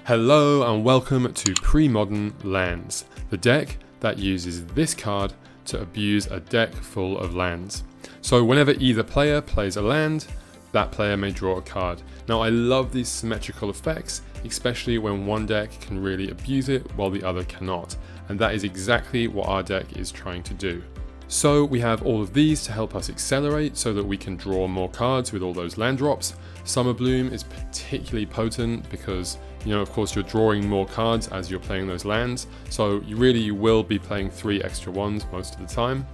Hello and welcome to Premodern lands, the deck that uses this card to abuse a deck full of lands. So whenever either player plays a land, that player may draw a card. Now I love these symmetrical effects, especially when one deck can really abuse it while the other cannot. And that is exactly what our deck is trying to do. So we have all of these to help us accelerate so that we can draw more cards with all those land drops. Summer Bloom is particularly potent because, of course you're drawing more cards as you're playing those lands. So you will be playing 3 extra ones most of the time,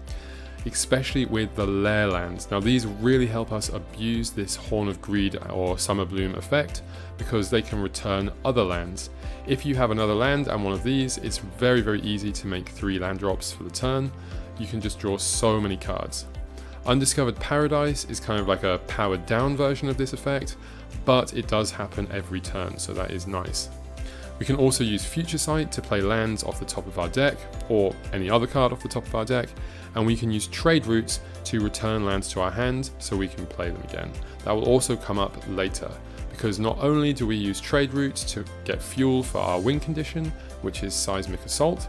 especially with the LAIR lands. Now these really help us abuse this Horn of Greed or Summer Bloom effect because they can return other lands. If you have another land and one of these, it's very, very easy to make 3 land drops for the turn. You can just draw so many cards. Undiscovered Paradise is kind of like a powered down version of this effect, but it does happen every turn, so that is nice. We can also use Future Sight to play lands off the top of our deck, or any other card off the top of our deck, and we can use Trade Routes to return lands to our hand so we can play them again. That will also come up later, because not only do we use Trade Routes to get fuel for our win condition, which is Seismic Assault.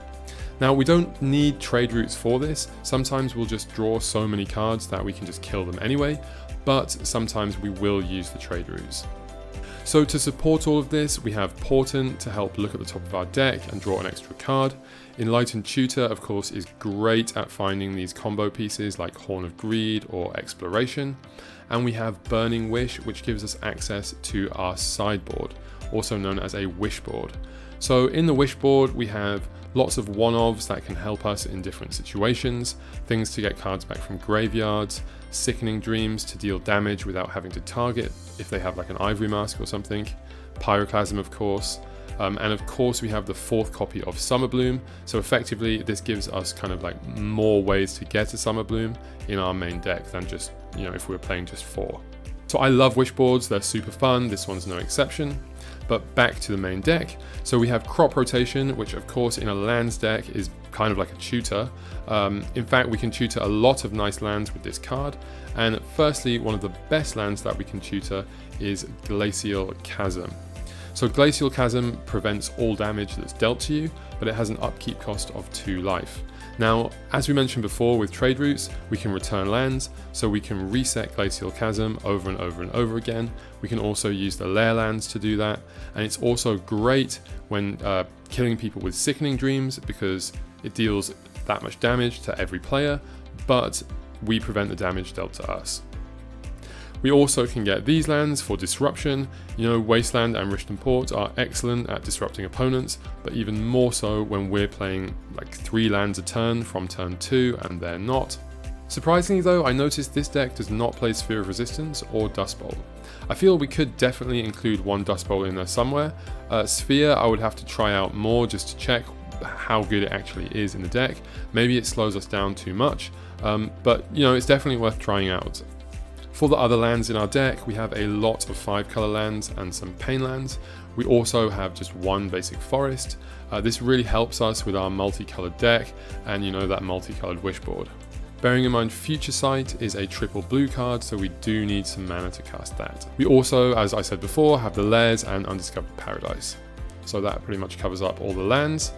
Now we don't need trade routes for this. Sometimes we'll just draw so many cards that we can just kill them anyway, but sometimes we will use the trade routes. So to support all of this, we have Portent to help look at the top of our deck and draw an extra card. Enlightened Tutor, of course, is great at finding these combo pieces like Horn of Greed or Exploration. And we have Burning Wish, which gives us access to our sideboard, also known as a WISHBOARD. So in the WISHBOARD, we have lots of one-ofs that can help us in different situations, things to get cards back from graveyards, Sickening Dreams to deal damage without having to target if they have like an Ivory Mask or something, Pyroclasm of course, and of course we have the 4th copy of Summer Bloom, so effectively this gives us kind of like more ways to get a Summer Bloom in our main deck than just, if we were playing just 4. So I love WISHBOARDs, they're super fun, this one's no exception. But back to the main deck. So we have Crop Rotation, which of course in a lands deck is kind of like a tutor. In fact, we can tutor a lot of nice lands with this card. And firstly, one of the best lands that we can tutor is Glacial Chasm. So Glacial Chasm prevents all damage that's dealt to you, but it has an upkeep cost of 2 life. Now, as we mentioned before with trade routes, we can return lands, so we can reset Glacial Chasm over and over and over again. We can also use the LAIR lands to do that, and it's also great when killing people with Sickening Dreams because it deals that much damage to every player, but we prevent the damage dealt to us. We also can get these lands for disruption. Wasteland and Rishton Port are excellent at disrupting opponents, but even more so when we're playing like 3 lands a turn from turn 2 and they're not. Surprisingly though, I noticed this deck does not play Sphere of Resistance or Dust Bowl. I feel we could definitely include one Dust Bowl in there somewhere. Sphere I would have to try out more just to check how good it actually is in the deck. Maybe it slows us down too much, but it's definitely worth trying out. For the other lands in our deck, we have a lot of 5-color lands and some pain lands. We also have just 1 basic forest. This really helps us with our multicolored deck and that multicolored WISHBOARD. Bearing in mind Future Sight is a triple blue card, so we do need some mana to cast that. We also, as I said before, have the LAIRs and Undiscovered Paradise. So that pretty much covers up all the lands.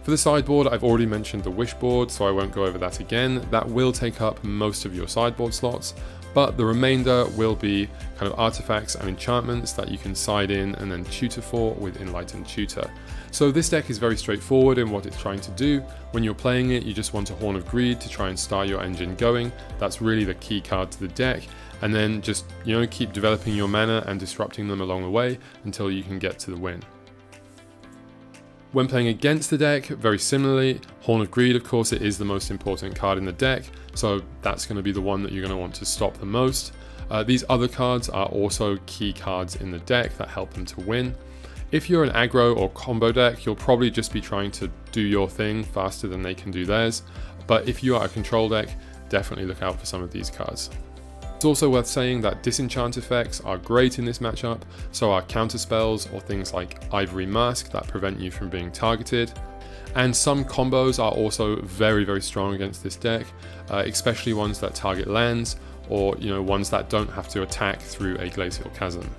For the sideboard, I've already mentioned the WISHBOARD, so I won't go over that again. That will take up most of your sideboard slots, but the remainder will be kind of artifacts and enchantments that you can side in and then tutor for with Enlightened Tutor. So this deck is very straightforward in what it's trying to do. When you're playing it, you just want a Horn of Greed to try and start your engine going. That's really the key card to the deck. And then just, keep developing your mana and disrupting them along the way until you can get to the win. When playing against the deck, very similarly, Horn of Greed, of course, it is the most important card in the deck, so that's going to be the one that you're going to want to stop the most. These other cards are also key cards in the deck that help them to win. If you're an aggro or combo deck, you'll probably just be trying to do your thing faster than they can do theirs, but if you are a control deck, definitely look out for some of these cards. It's also worth saying that disenchant effects are great in this matchup, so are counter spells or things like Ivory Mask that prevent you from being targeted. And some combos are also very, very strong against this deck, especially ones that target lands or ones that don't have to attack through a Glacial Chasm.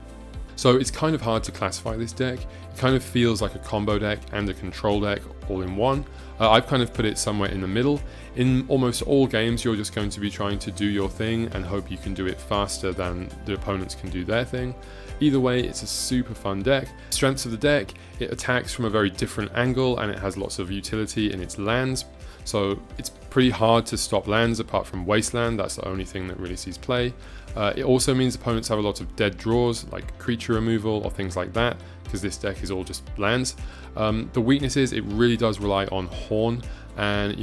So it's kind of hard to classify this deck. It kind of feels like a combo deck and a control deck all in one. I've kind of put it somewhere in the middle. In almost all games, you're just going to be trying to do your thing and hope you can do it faster than the opponents can do their thing. Either way, it's a super fun deck. Strengths of the deck: it attacks from a very different angle and it has lots of utility in its lands. So it's pretty hard to stop lands apart from Wasteland. That's the only thing that really sees play. It also means opponents have a lot of dead draws, like creature removal or things like that, because this deck is all just lands. The weakness is it really does rely on Horn, and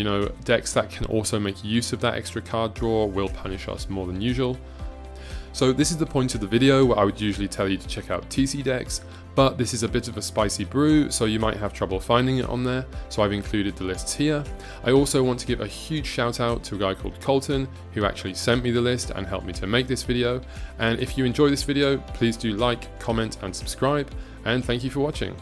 decks that can also make use of that extra card draw will punish us more than usual. So this is the point of the video where I would usually tell you to check out TC decks, but this is a bit of a spicy brew, so you might have trouble finding it on there, so I've included the lists here. I also want to give a huge shout out to a guy called Colton, who actually sent me the list and helped me to make this video. And if you enjoy this video, please do like, comment and subscribe, and thank you for watching.